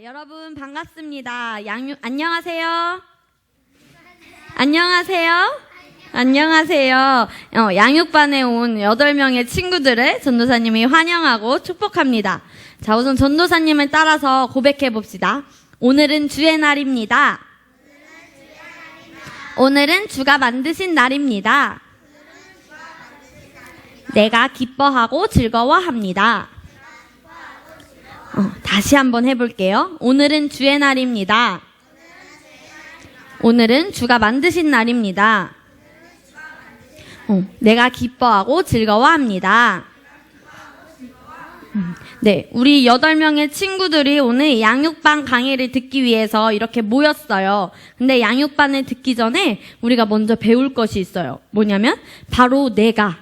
여러분 반갑습니다. 안녕하세요. 안녕하세요. 안녕하세요. 양육반에 온 8명의 친구들을 전도사님이 환영하고 축복합니다. 자, 우선 전도사님을 따라서 고백해 봅시다. 오늘은 주의 날입니다. 오늘은 주가 만드신 날입니다. 내가 기뻐하고 즐거워합니다. 다시 한번 해볼게요. 오늘은 주의 날입니다. 오늘은 주가 만드신 날입니다. 내가 기뻐하고 즐거워합니다. 네, 우리 8명의 친구들이 오늘 양육반 강의를 듣기 위해서 이렇게 모였어요. 근데 양육반을 듣기 전에 우리가 먼저 배울 것이 있어요. 뭐냐면 바로 내가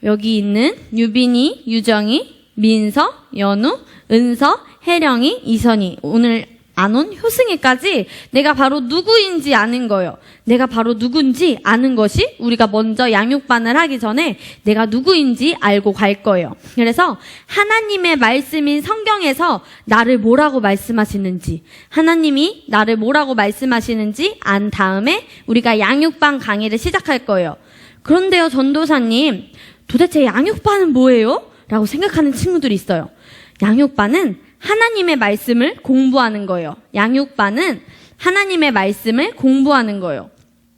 여기 있는 유빈이, 유정이, 민서, 연우, 은서, 혜령이, 이선이, 오늘 안 온 효승이까지 내가 바로 누구인지 아는 거예요. 내가 바로 누군지 아는 것이 우리가 먼저 양육반을 하기 전에 내가 누구인지 알고 갈 거예요. 그래서 하나님의 말씀인 성경에서 나를 뭐라고 말씀하시는지, 하나님이 나를 뭐라고 말씀하시는지 안 다음에 우리가 양육반 강의를 시작할 거예요. 그런데요, 전도사님, 도대체 양육반은 뭐예요? 라고 생각하는 친구들이 있어요. 양육반은 하나님의 말씀을 공부하는 거예요. 양육반은 하나님의 말씀을 공부하는 거예요.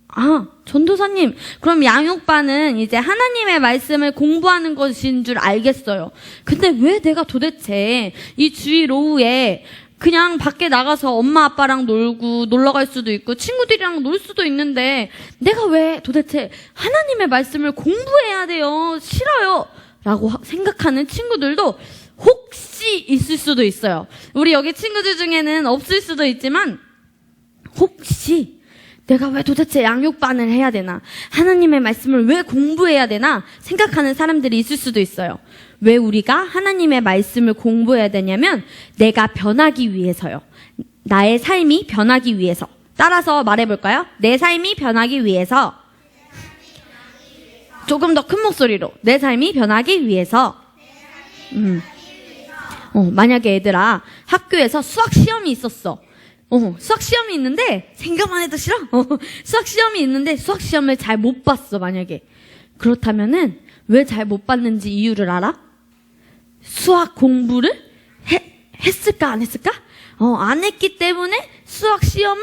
아, 전도사님, 그럼 양육반은 이제 하나님의 말씀을 공부하는 것인 줄 알겠어요. 근데 왜 내가 도대체 이 주일 오후에 그냥 밖에 나가서 엄마 아빠랑 놀고 놀러 갈 수도 있고 친구들이랑 놀 수도 있는데 내가 왜 도대체 하나님의 말씀을 공부해야 돼요? 싫어요. 라고 생각하는 친구들도 혹시 있을 수도 있어요. 우리 여기 친구들 중에는 없을 수도 있지만 혹시 내가 왜 도대체 양육반을 해야 되나? 하나님의 말씀을 왜 공부해야 되나? 생각하는 사람들이 있을 수도 있어요. 왜 우리가 하나님의 말씀을 공부해야 되냐면 내가 변하기 위해서요. 나의 삶이 변하기 위해서. 따라서 말해볼까요? 내 삶이 변하기 위해서. 조금 더 큰 목소리로. 내 삶이 변하기 위해서. 만약에 얘들아 학교에서 수학 시험이 있었어. 수학 시험이 있는데 생각만 해도 싫어. 수학 시험이 있는데 수학 시험을 잘 못 봤어. 만약에 그렇다면은 왜 잘 못 봤는지 이유를 알아? 수학 공부를 했을까 안 했을까? 안 했기 때문에 수학 시험을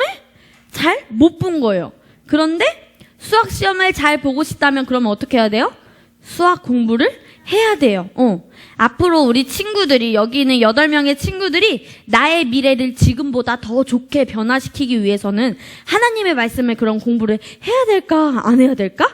잘 못 본 거예요. 그런데 수학 시험을 잘 보고 싶다면 그러면 어떻게 해야 돼요? 수학 공부를 해야 돼요. 앞으로 우리 친구들이, 여기 있는 8명의 친구들이 나의 미래를 지금보다 더 좋게 변화시키기 위해서는 하나님의 말씀에 그런 공부를 해야 될까? 안 해야 될까?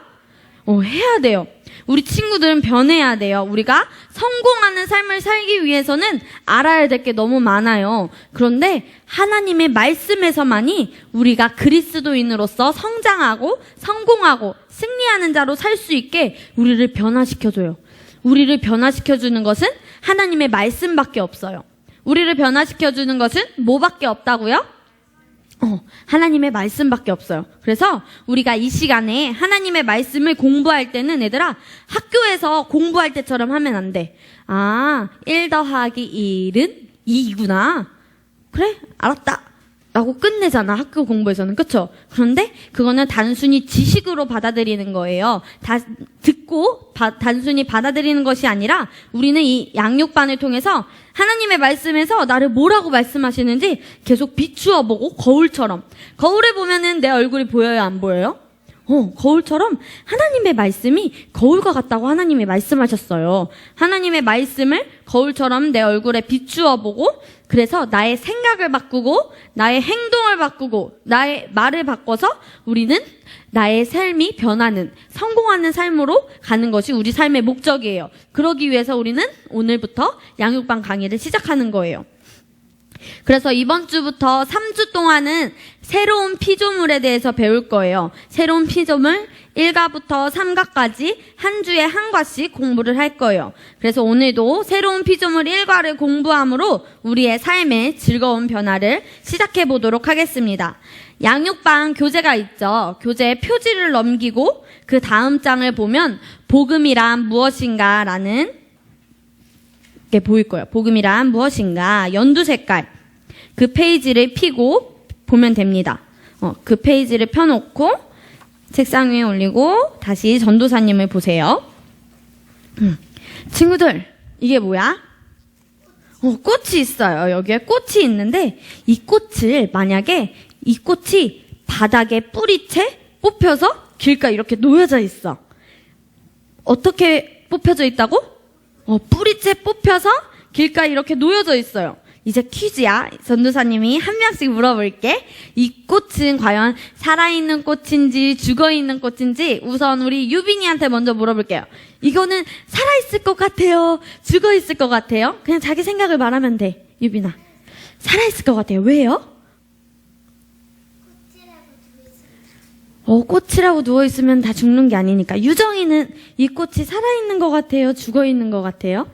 해야 돼요. 우리 친구들은 변해야 돼요. 우리가 성공하는 삶을 살기 위해서는 알아야 될 게 너무 많아요. 그런데 하나님의 말씀에서만이 우리가 그리스도인으로서 성장하고 성공하고 승리하는 자로 살 수 있게 우리를 변화시켜줘요. 우리를 변화시켜주는 것은 하나님의 말씀밖에 없어요. 우리를 변화시켜주는 것은 뭐밖에 없다고요? 하나님의 말씀밖에 없어요. 그래서 우리가 이 시간에 하나님의 말씀을 공부할 때는 얘들아 학교에서 공부할 때처럼 하면 안 돼. 1 더하기 1은 2구나. 그래? 알았다. 라고 끝내잖아. 학교 공부에서는. 그쵸? 그런데 그거는 단순히 지식으로 받아들이는 거예요. 듣고 단순히 받아들이는 것이 아니라 우리는 이 양육반을 통해서 하나님의 말씀에서 나를 뭐라고 말씀하시는지 계속 비추어 보고 거울처럼. 거울에 보면은 내 얼굴이 보여요? 안 보여요? 거울처럼 하나님의 말씀이 거울과 같다고 하나님이 말씀하셨어요. 하나님의 말씀을 거울처럼 내 얼굴에 비추어 보고 그래서 나의 생각을 바꾸고 나의 행동을 바꾸고 나의 말을 바꿔서 우리는 나의 삶이 변하는 성공하는 삶으로 가는 것이 우리 삶의 목적이에요. 그러기 위해서 우리는 오늘부터 양육반 강의를 시작하는 거예요. 그래서 이번 주부터 3주 동안은 새로운 피조물에 대해서 배울 거예요. 새로운 피조물 1과부터 3과까지 한 주에 한 과씩 공부를 할 거예요. 그래서 오늘도 새로운 피조물 1과를 공부함으로 우리의 삶의 즐거운 변화를 시작해 보도록 하겠습니다. 양육반 교재가 있죠. 교재에 표지를 넘기고 그 다음 장을 보면 복음이란 무엇인가 라는 게 보일 거예요. 복음이란 무엇인가 연두 색깔. 그 페이지를 펴고 보면 됩니다. 그 페이지를 펴놓고 책상 위에 올리고 다시 전도사님을 보세요. 친구들, 이게 뭐야? 꽃이 있어요. 여기에 꽃이 있는데 이 꽃을 만약에 이 꽃이 바닥에 뿌리채 뽑혀서 길가에 이렇게 놓여져 있어. 어떻게 뽑혀져 있다고? 뿌리채 뽑혀서 길가에 이렇게 놓여져 있어요. 이제 퀴즈야. 전도사님이 한 명씩 물어볼게. 이 꽃은 과연 살아있는 꽃인지 죽어있는 꽃인지 우선 우리 유빈이한테 먼저 물어볼게요. 이거는 살아있을 것 같아요? 죽어있을 것 같아요? 그냥 자기 생각을 말하면 돼. 유빈아. 살아있을 것 같아요. 왜요? 꽃이라고 누워있으면 다 죽는 게 아니니까. 유정이는 이 꽃이 살아있는 것 같아요? 죽어있는 것 같아요?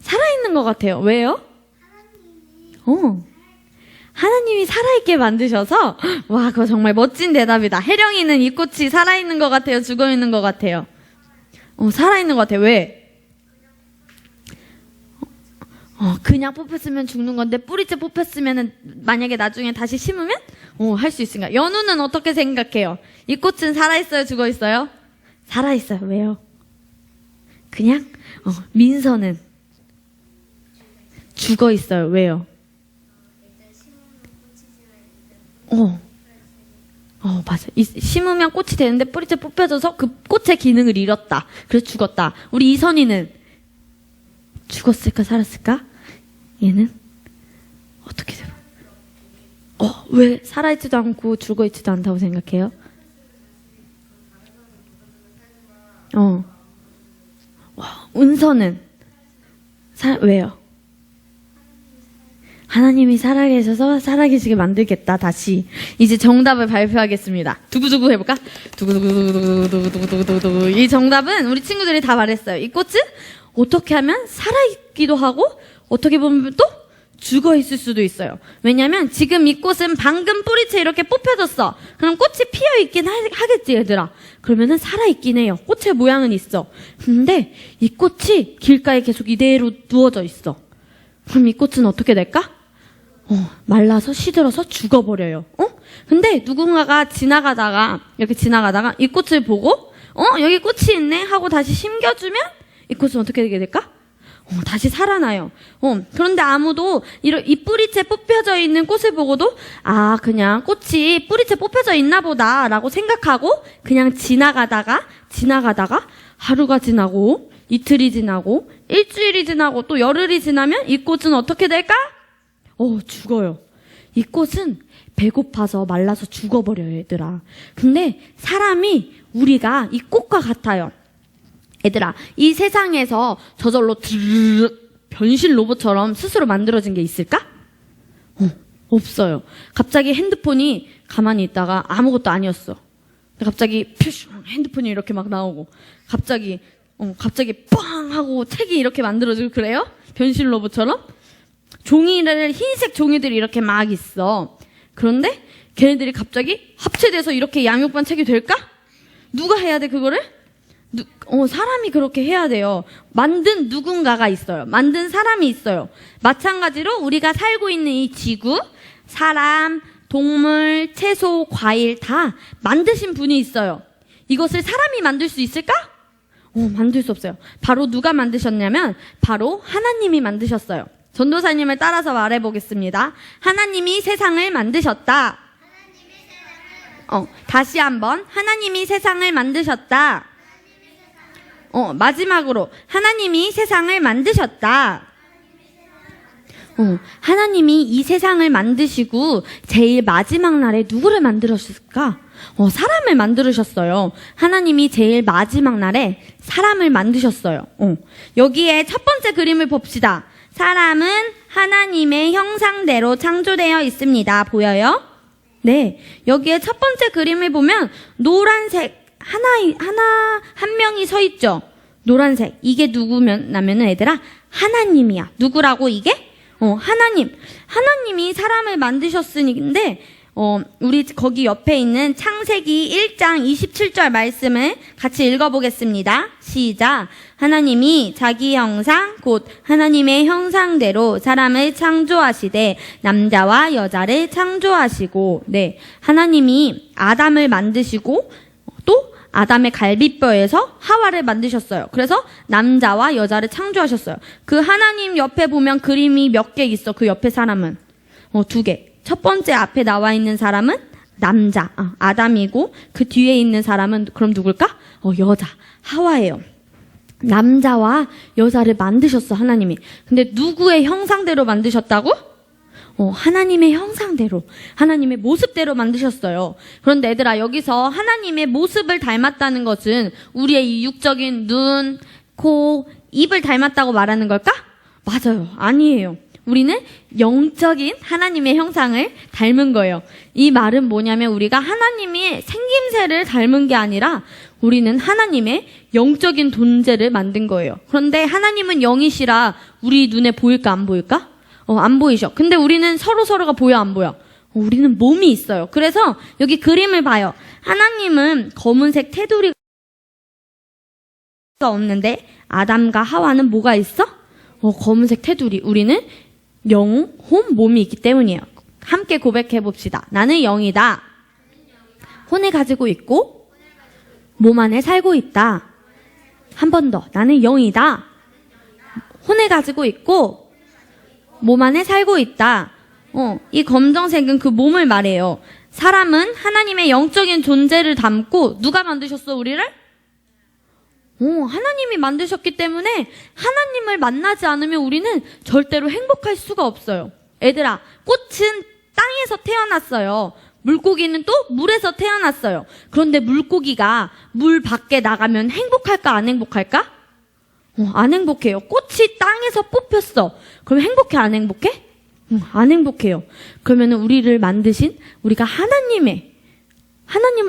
살아있는 것 같아요. 왜요? 하나님이 살아있게 만드셔서, 와, 그거 정말 멋진 대답이다. 혜령이는 이 꽃이 살아있는 것 같아요? 죽어있는 것 같아요? 살아있는 것 같아요. 왜? 그냥 뽑혔으면 죽는 건데, 뿌리째 뽑혔으면은, 만약에 나중에 다시 심으면, 할 수 있으니까. 연우는 어떻게 생각해요? 이 꽃은 살아있어요? 죽어있어요? 살아있어요. 왜요? 그냥? 민서는? 죽어있어요. 왜요? 맞아. 심으면 꽃이 되는데 뿌리째 뽑혀져서 그 꽃의 기능을 잃었다. 그래서 죽었다. 우리 이선이는 죽었을까, 살았을까? 얘는 어떻게 돼? 왜 살아있지도 않고 죽어있지도 않다고 생각해요? 은서는 왜요? 하나님이 살아계셔서 살아계시게 만들겠다. 다시 이제 정답을 발표하겠습니다. 두구두구 해볼까? 두구두구두구두구두구두구두구. 이 정답은 우리 친구들이 다 말했어요. 이 꽃은 어떻게 하면 살아있기도 하고 어떻게 보면 또 죽어있을 수도 있어요. 왜냐면 지금 이 꽃은 방금 뿌리채 이렇게 뽑혀졌어. 그럼 꽃이 피어있긴 하겠지, 얘들아. 그러면은 살아있긴 해요. 꽃의 모양은 있어. 근데 이 꽃이 길가에 계속 이대로 누워져 있어. 그럼 이 꽃은 어떻게 될까? 말라서 시들어서 죽어버려요. 근데 누군가가 이렇게 지나가다가 이 꽃을 보고, 여기 꽃이 있네? 하고 다시 심겨주면 이 꽃은 어떻게 되게 될까? 다시 살아나요. 그런데 아무도 이 뿌리채 뽑혀져 있는 꽃을 보고도, 그냥 꽃이 뿌리채 뽑혀져 있나 보다 라고 생각하고 그냥 지나가다가 하루가 지나고 이틀이 지나고 일주일이 지나고 또 열흘이 지나면 이 꽃은 어떻게 될까? 죽어요. 이 꽃은 배고파서 말라서 죽어버려요, 얘들아. 근데 사람이 우리가 이 꽃과 같아요. 얘들아, 이 세상에서 저절로 변신 로봇처럼 스스로 만들어진 게 있을까? 없어요. 갑자기 핸드폰이 가만히 있다가 아무것도 아니었어. 갑자기 핸드폰이 이렇게 막 나오고 갑자기 뻥 하고 책이 이렇게 만들어지고 그래요? 변신 로봇처럼? 흰색 종이들이 이렇게 막 있어. 그런데 걔네들이 갑자기 합체돼서 이렇게 양육반 책이 될까? 누가 해야 돼, 그거를? 사람이 그렇게 해야 돼요. 만든 누군가가 있어요. 만든 사람이 있어요. 마찬가지로 우리가 살고 있는 이 지구, 사람, 동물, 채소, 과일 다 만드신 분이 있어요. 이것을 사람이 만들 수 있을까? 만들 수 없어요. 바로 누가 만드셨냐면 바로 하나님이 만드셨어요. 전도사님을 따라서 말해보겠습니다. 하나님이 세상을 만드셨다. 다시 한번. 하나님이 세상을 만드셨다. 마지막으로. 하나님이 세상을 만드셨다. 하나님이 이 세상을 만드시고 제일 마지막 날에 누구를 만들었을까? 사람을 만들으셨어요. 하나님이 제일 마지막 날에 사람을 만드셨어요. 여기에 첫 번째 그림을 봅시다. 사람은 하나님의 형상대로 창조되어 있습니다. 보여요? 네. 여기에 첫 번째 그림을 보면 노란색 한 명이 서 있죠. 노란색. 이게 누구냐면은 얘들아, 하나님이야. 누구라고 이게? 하나님이 사람을 만드셨으니인데, 우리 거기 옆에 있는 창세기 1장 27절 말씀을 같이 읽어보겠습니다. 시작. 하나님이 자기 형상 곧 하나님의 형상대로 사람을 창조하시되 남자와 여자를 창조하시고, 네, 하나님이 아담을 만드시고 또 아담의 갈비뼈에서 하와를 만드셨어요. 그래서 남자와 여자를 창조하셨어요. 그 하나님 옆에 보면 그림이 몇 개 있어. 그 옆에 사람은 2개. 첫 번째 앞에 나와 있는 사람은 남자, 아담이고, 그 뒤에 있는 사람은 그럼 누굴까? 여자, 하와예요. 남자와 여자를 만드셨어, 하나님이. 근데 누구의 형상대로 만드셨다고? 하나님의 형상대로, 하나님의 모습대로 만드셨어요. 그런데 얘들아, 여기서 하나님의 모습을 닮았다는 것은 우리의 이 육적인 눈, 코, 입을 닮았다고 말하는 걸까? 맞아요. 아니에요. 우리는 영적인 하나님의 형상을 닮은 거예요. 이 말은 뭐냐면 우리가 하나님의 생김새를 닮은 게 아니라 우리는 하나님의 영적인 존재를 만든 거예요. 그런데 하나님은 영이시라 우리 눈에 보일까 안 보일까? 안 보이셔. 근데 우리는 서로가 보여 안 보여? 우리는 몸이 있어요. 그래서 여기 그림을 봐요. 하나님은 검은색 테두리가 없는데 아담과 하와는 뭐가 있어? 검은색 테두리. 우리는 영혼, 몸이 있기 때문이에요. 함께 고백해 봅시다. 나는 영이다. 혼을 가지고 있고 몸 안에 살고 있다. 한 번 더. 나는 영이다. 혼을 가지고 있고 몸 안에 살고 있다. 이 검정색은 그 몸을 말해요. 사람은 하나님의 영적인 존재를 담고 누가 만드셨어, 우리를? 하나님이 만드셨기 때문에 하나님을 만나지 않으면 우리는 절대로 행복할 수가 없어요. 얘들아, 꽃은 땅에서 태어났어요. 물고기는 또 물에서 태어났어요. 그런데 물고기가 물 밖에 나가면 행복할까, 안 행복할까? 안 행복해요. 꽃이 땅에서 뽑혔어. 그럼 행복해, 안 행복해? 안 행복해요. 그러면 우리를 만드신 우리가 하나님을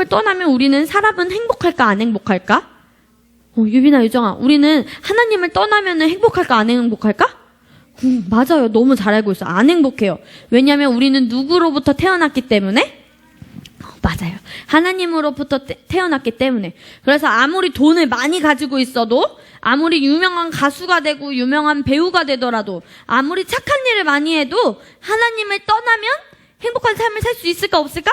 떠나면 우리는 사람은 행복할까, 안 행복할까? 유빈아, 유정아, 우리는 하나님을 떠나면 행복할까, 안 행복할까? 맞아요. 너무 잘 알고 있어. 안 행복해요. 왜냐하면 우리는 누구로부터 태어났기 때문에? 맞아요. 하나님으로부터 태어났기 때문에. 그래서 아무리 돈을 많이 가지고 있어도, 아무리 유명한 가수가 되고 유명한 배우가 되더라도, 아무리 착한 일을 많이 해도 하나님을 떠나면 행복한 삶을 살 수 있을까, 없을까?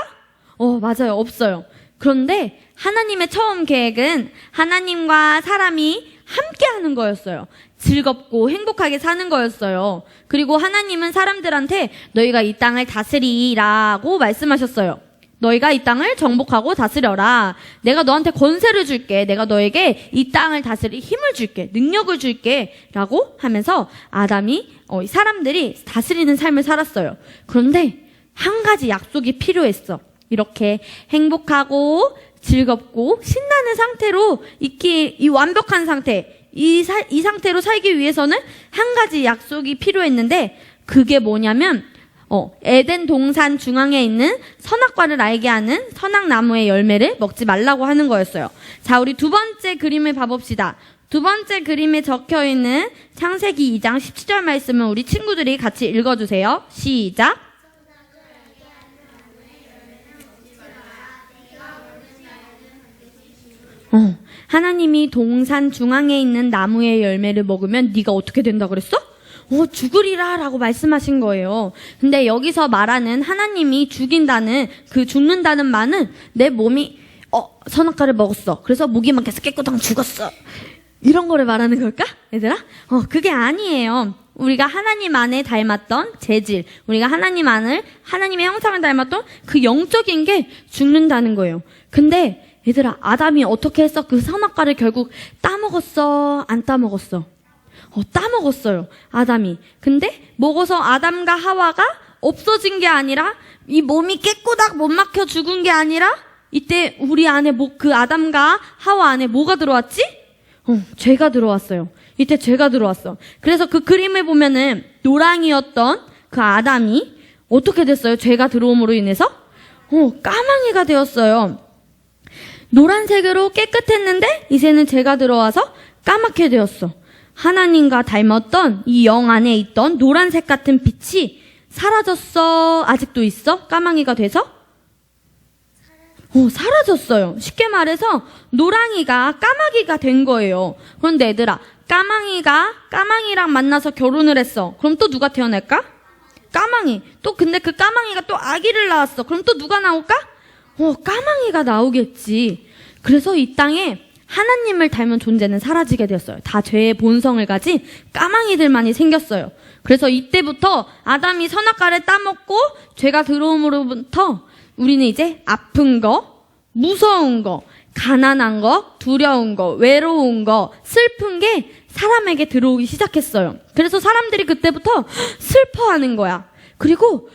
맞아요. 없어요. 그런데 하나님의 처음 계획은 하나님과 사람이 함께 하는 거였어요. 즐겁고 행복하게 사는 거였어요. 그리고 하나님은 사람들한테 너희가 이 땅을 다스리라고 말씀하셨어요. 너희가 이 땅을 정복하고 다스려라. 내가 너한테 권세를 줄게. 내가 너에게 이 땅을 다스릴 힘을 줄게. 능력을 줄게. 라고 하면서 사람들이 다스리는 삶을 살았어요. 그런데 한 가지 약속이 필요했어. 이렇게 행복하고 즐겁고 신나는 상태로 이 완벽한 상태, 이 상태로 살기 위해서는 한 가지 약속이 필요했는데, 그게 뭐냐면 에덴 동산 중앙에 있는 선악과를 알게 하는 선악나무의 열매를 먹지 말라고 하는 거였어요. 자, 우리 두 번째 그림을 봐봅시다. 두 번째 그림에 적혀있는 창세기 2장 17절 말씀을 우리 친구들이 같이 읽어주세요. 시작. 하나님이 동산 중앙에 있는 나무의 열매를 먹으면 네가 어떻게 된다 그랬어? 죽으리라 라고 말씀하신 거예요. 근데 여기서 말하는 하나님이 죽인다는, 그 죽는다는 말은 내 몸이 선악과를 먹었어. 그래서 목이 막혀서 깨끗하게 죽었어. 이런 거를 말하는 걸까? 얘들아? 그게 아니에요. 우리가 하나님 안에 닮았던 재질, 우리가 하나님의 형상을 닮았던 그 영적인 게 죽는다는 거예요. 근데 얘들아, 아담이 어떻게 했어? 그 선악과를 결국 따먹었어? 안 따먹었어? 따먹었어요. 아담이. 근데 먹어서 아담과 하와가 없어진 게 아니라, 이 몸이 깨꼬닥 못 막혀 죽은 게 아니라, 이때 우리 안에 그 아담과 하와 안에 뭐가 들어왔지? 죄가 들어왔어요. 이때 죄가 들어왔어. 그래서 그 그림을 보면은 노랑이었던 그 아담이 어떻게 됐어요? 죄가 들어옴으로 인해서? 까망이가 되었어요. 노란색으로 깨끗했는데 이제는 죄가 들어와서 까맣게 되었어. 하나님과 닮았던 이 영 안에 있던 노란색 같은 빛이 사라졌어? 아직도 있어? 까망이가 돼서? 사라졌어요. 쉽게 말해서 노랑이가 까마귀가 된 거예요. 그런데 얘들아, 까망이가 까망이랑 만나서 결혼을 했어. 그럼 또 누가 태어날까? 까망이. 또 근데 그 까망이가 또 아기를 낳았어. 그럼 또 누가 나올까? 까망이가 나오겠지. 그래서 이 땅에 하나님을 닮은 존재는 사라지게 되었어요. 다 죄의 본성을 가진 까망이들만이 생겼어요. 그래서 이때부터 아담이 선악과를 따먹고 죄가 들어옴으로부터 우리는 이제 아픈 거, 무서운 거, 가난한 거, 두려운 거, 외로운 거, 슬픈 게 사람에게 들어오기 시작했어요. 그래서 사람들이 그때부터 슬퍼하는 거야. 그리고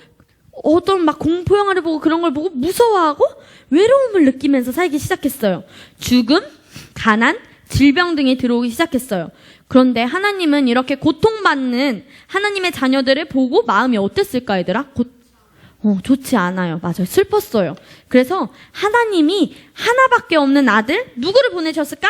어떤 막 공포 영화를 보고 그런 걸 보고 무서워하고 외로움을 느끼면서 살기 시작했어요. 죽음, 가난, 질병 등이 들어오기 시작했어요. 그런데 하나님은 이렇게 고통받는 하나님의 자녀들을 보고 마음이 어땠을까, 얘들아? 좋지 않아요. 맞아요. 슬펐어요. 그래서 하나님이 하나밖에 없는 아들, 누구를 보내셨을까?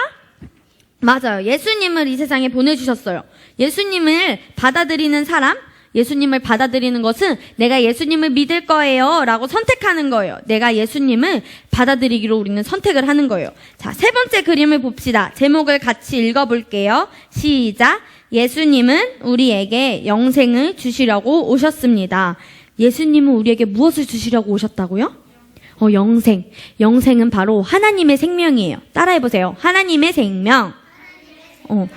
맞아요. 예수님을 이 세상에 보내주셨어요. 예수님을 받아들이는 사람, 예수님을 받아들이는 것은 내가 예수님을 믿을 거예요 라고 선택하는 거예요. 내가 예수님을 받아들이기로 우리는 선택을 하는 거예요. 자, 세 번째 그림을 봅시다. 제목을 같이 읽어볼게요. 시작. 예수님은 우리에게 영생을 주시려고 오셨습니다. 예수님은 우리에게 무엇을 주시려고 오셨다고요? 영생. 영생은 바로 하나님의 생명이에요. 따라해보세요. 하나님의 생명.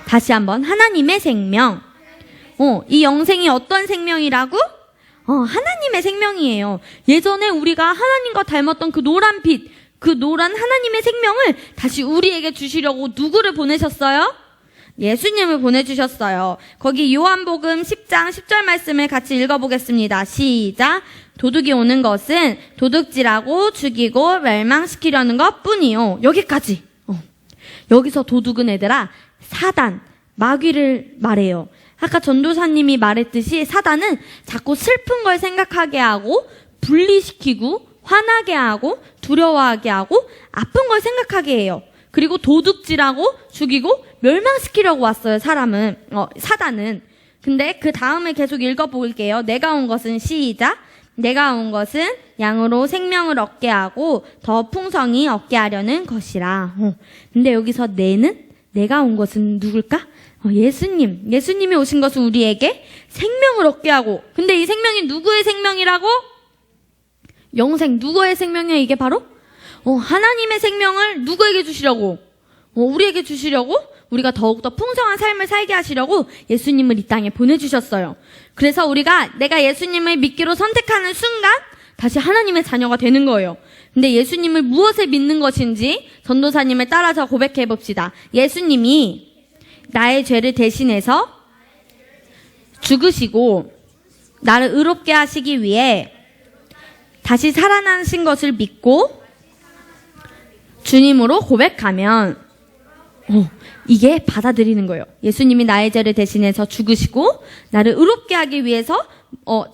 다시 한번. 하나님의 생명. 이 영생이 어떤 생명이라고? 하나님의 생명이에요. 예전에 우리가 하나님과 닮았던 그 노란 빛, 그 노란 하나님의 생명을 다시 우리에게 주시려고 누구를 보내셨어요? 예수님을 보내주셨어요. 거기 요한복음 10장 10절 말씀을 같이 읽어보겠습니다. 시작. 도둑이 오는 것은 도둑질하고 죽이고 멸망시키려는 것 뿐이요. 여기까지. 여기서 도둑은 얘들아, 사단, 마귀를 말해요. 아까 전도사님이 말했듯이 사단은 자꾸 슬픈 걸 생각하게 하고 분리시키고 화나게 하고 두려워하게 하고 아픈 걸 생각하게 해요. 그리고 도둑질하고 죽이고 멸망시키려고 왔어요. 사단은. 근데 그 다음을 계속 읽어볼게요. 내가 온 것은 시작. 내가 온 것은 양으로 생명을 얻게 하고 더 풍성히 얻게 하려는 것이라. 근데 여기서 내가 온 것은 누굴까? 예수님. 예수님이 오신 것은 우리에게 생명을 얻게 하고. 근데 이 생명이 누구의 생명이라고? 영생. 누구의 생명이야 이게 바로? 하나님의 생명을 누구에게 주시려고? 우리에게 주시려고? 우리가 더욱더 풍성한 삶을 살게 하시려고 예수님을 이 땅에 보내주셨어요. 그래서 우리가 내가 예수님을 믿기로 선택하는 순간 다시 하나님의 자녀가 되는 거예요. 근데 예수님을 무엇을 믿는 것인지 전도사님을 따라서 고백해 봅시다. 예수님이 나의 죄를 대신해서 죽으시고 나를 의롭게 하시기 위해 다시 살아나신 것을 믿고 주님으로 고백하면 이게 받아들이는 거예요. 예수님이 나의 죄를 대신해서 죽으시고 나를 의롭게 하기 위해서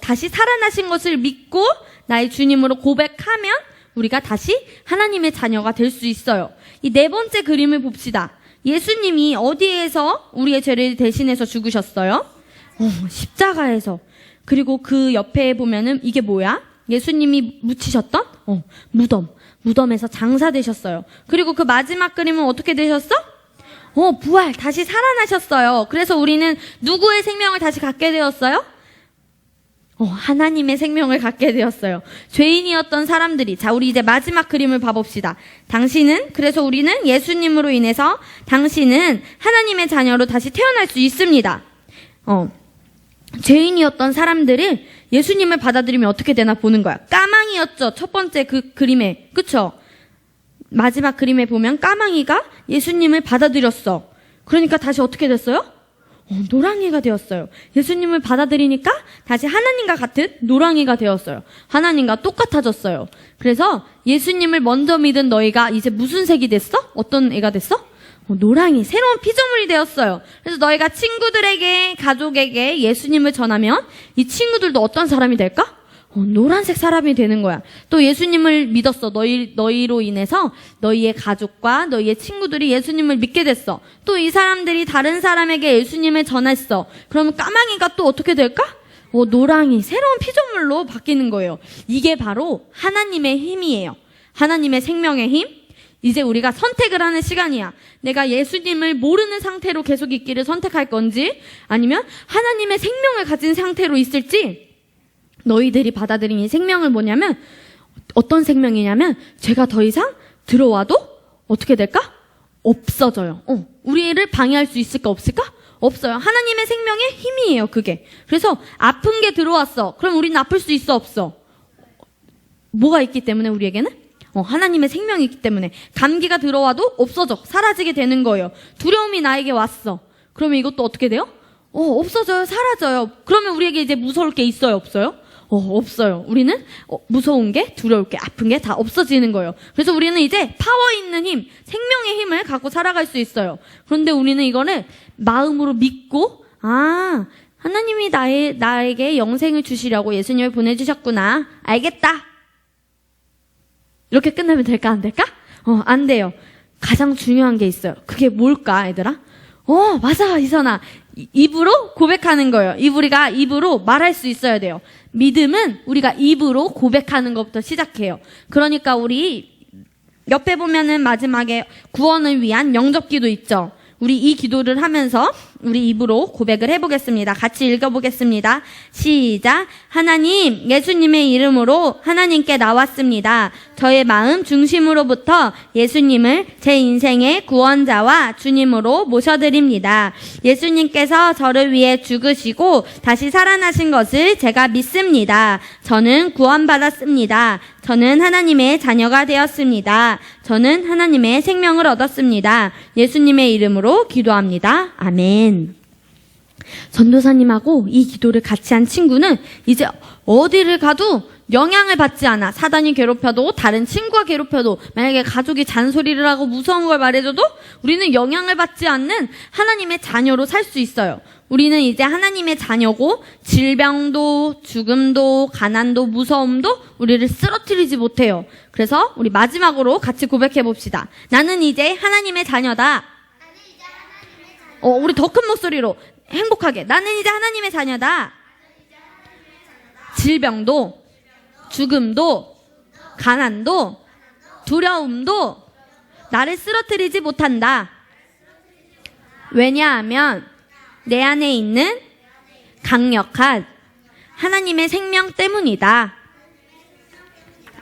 다시 살아나신 것을 믿고 나의 주님으로 고백하면 우리가 다시 하나님의 자녀가 될 수 있어요. 이 네 번째 그림을 봅시다. 예수님이 어디에서 우리의 죄를 대신해서 죽으셨어요? 십자가에서. 그리고 그 옆에 보면은 이게 뭐야? 예수님이 묻히셨던 무덤에서 장사되셨어요. 그리고 그 마지막 그림은 어떻게 되셨어? 부활, 다시 살아나셨어요. 그래서 우리는 누구의 생명을 다시 갖게 되었어요? 하나님의 생명을 갖게 되었어요. 죄인이었던 사람들이. 자, 우리 이제 마지막 그림을 봐봅시다. 그래서 우리는 예수님으로 인해서 당신은 하나님의 자녀로 다시 태어날 수 있습니다. 죄인이었던 사람들을 예수님을 받아들이면 어떻게 되나 보는 거야. 까망이였죠. 첫 번째 그 그림에. 그쵸? 마지막 그림에 보면 까망이가 예수님을 받아들였어. 그러니까 다시 어떻게 됐어요? 노랑이가 되었어요. 예수님을 받아들이니까 다시 하나님과 같은 노랑이가 되었어요. 하나님과 똑같아졌어요. 그래서 예수님을 먼저 믿은 너희가 이제 무슨 색이 됐어? 어떤 애가 됐어? 노랑이, 새로운 피조물이 되었어요. 그래서 너희가 친구들에게, 가족에게 예수님을 전하면 이 친구들도 어떤 사람이 될까? 노란색 사람이 되는 거야. 또 예수님을 믿었어. 너희로 인해서 너희의 가족과 너희의 친구들이 예수님을 믿게 됐어. 또 이 사람들이 다른 사람에게 예수님을 전했어. 그러면 까마귀가 또 어떻게 될까? 노랑이, 새로운 피조물로 바뀌는 거예요. 이게 바로 하나님의 힘이에요. 하나님의 생명의 힘. 이제 우리가 선택을 하는 시간이야. 내가 예수님을 모르는 상태로 계속 있기를 선택할 건지, 아니면 하나님의 생명을 가진 상태로 있을지. 너희들이 받아들인 이 생명을 뭐냐면, 어떤 생명이냐면, 죄가 더 이상 들어와도 어떻게 될까? 없어져요. 우리를 방해할 수 있을까 없을까? 없어요. 하나님의 생명의 힘이에요, 그게. 그래서 아픈 게 들어왔어. 그럼 우리는 아플 수 있어, 없어? 뭐가 있기 때문에 우리에게는? 하나님의 생명이 있기 때문에. 감기가 들어와도 없어져. 사라지게 되는 거예요. 두려움이 나에게 왔어. 그러면 이것도 어떻게 돼요? 없어져요. 사라져요. 그러면 우리에게 이제 무서울 게 있어요, 없어요? 없어요. 우리는 무서운 게, 두려울 게, 아픈 게 다 없어지는 거예요. 그래서 우리는 이제 파워 있는 힘, 생명의 힘을 갖고 살아갈 수 있어요. 그런데 우리는 이거를 마음으로 믿고, 하나님이 나에게 영생을 주시려고 예수님을 보내주셨구나. 알겠다. 이렇게 끝나면 될까, 안 될까? 안 돼요. 가장 중요한 게 있어요. 그게 뭘까, 얘들아? 맞아, 이선아. 입으로 고백하는 거예요. 우리가 입으로 말할 수 있어야 돼요. 믿음은 우리가 입으로 고백하는 것부터 시작해요. 그러니까 우리 옆에 보면은 마지막에 구원을 위한 영접기도 있죠. 우리 이 기도를 하면서 우리 입으로 고백을 해보겠습니다. 같이 읽어보겠습니다. 시작. 하나님, 예수님의 이름으로 하나님께 나왔습니다. 저의 마음 중심으로부터 예수님을 제 인생의 구원자와 주님으로 모셔드립니다. 예수님께서 저를 위해 죽으시고 다시 살아나신 것을 제가 믿습니다. 저는 구원받았습니다. 저는 하나님의 자녀가 되었습니다. 저는 하나님의 생명을 얻었습니다. 예수님의 이름으로 기도합니다. 아멘. 전도사님하고 이 기도를 같이 한 친구는 이제 어디를 가도 영향을 받지 않아. 사단이 괴롭혀도, 다른 친구가 괴롭혀도, 만약에 가족이 잔소리를 하고 무서운 걸 말해줘도 우리는 영향을 받지 않는 하나님의 자녀로 살 수 있어요. 우리는 이제 하나님의 자녀고 질병도, 죽음도, 가난도, 무서움도 우리를 쓰러뜨리지 못해요. 그래서 우리 마지막으로 같이 고백해 봅시다. 나는 이제 하나님의 자녀다. 우리 더 큰 목소리로 행복하게. 나는 이제 하나님의 자녀다. 질병도, 죽음도, 가난도, 두려움도 나를 쓰러뜨리지 못한다. 왜냐하면 내 안에 있는 강력한 하나님의 생명 때문이다.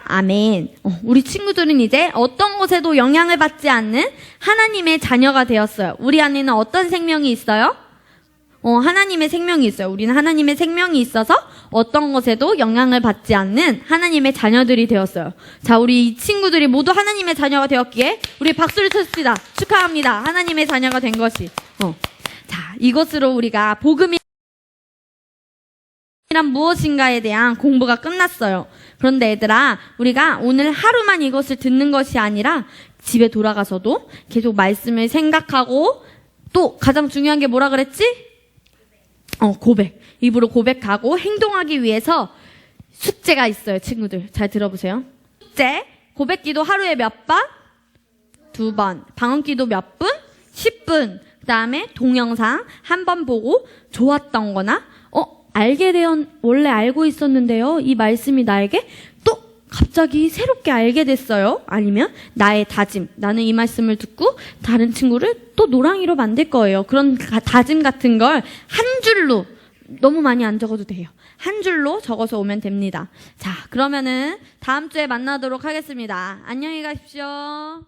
아멘. 우리 친구들은 이제 어떤 것에도 영향을 받지 않는 하나님의 자녀가 되었어요. 우리 안에는 어떤 생명이 있어요? 하나님의 생명이 있어요. 우리는 하나님의 생명이 있어서 어떤 것에도 영향을 받지 않는 하나님의 자녀들이 되었어요. 자, 우리 이 친구들이 모두 하나님의 자녀가 되었기에 우리 박수를 쳤습니다. 축하합니다. 하나님의 자녀가 된 것이. 자, 이것으로 우리가 복음이란 무엇인가에 대한 공부가 끝났어요. 그런데 얘들아, 우리가 오늘 하루만 이것을 듣는 것이 아니라 집에 돌아가서도 계속 말씀을 생각하고, 또 가장 중요한 게 뭐라 그랬지? 고백. 입으로 고백하고 행동하기 위해서 숙제가 있어요, 친구들. 잘 들어보세요. 숙제. 고백기도 하루에 몇 번? 2번. 방언기도 몇 분? 10분. 그 다음에 동영상 한 번 보고 좋았던 거나, 원래 알고 있었는데요. 이 말씀이 나에게 또 갑자기 새롭게 알게 됐어요. 아니면 나의 다짐. 나는 이 말씀을 듣고 다른 친구를 또 노랑이로 만들 거예요. 그런 다짐 같은 걸 한 줄로, 너무 많이 안 적어도 돼요. 한 줄로 적어서 오면 됩니다. 자, 그러면은 다음 주에 만나도록 하겠습니다. 안녕히 가십시오.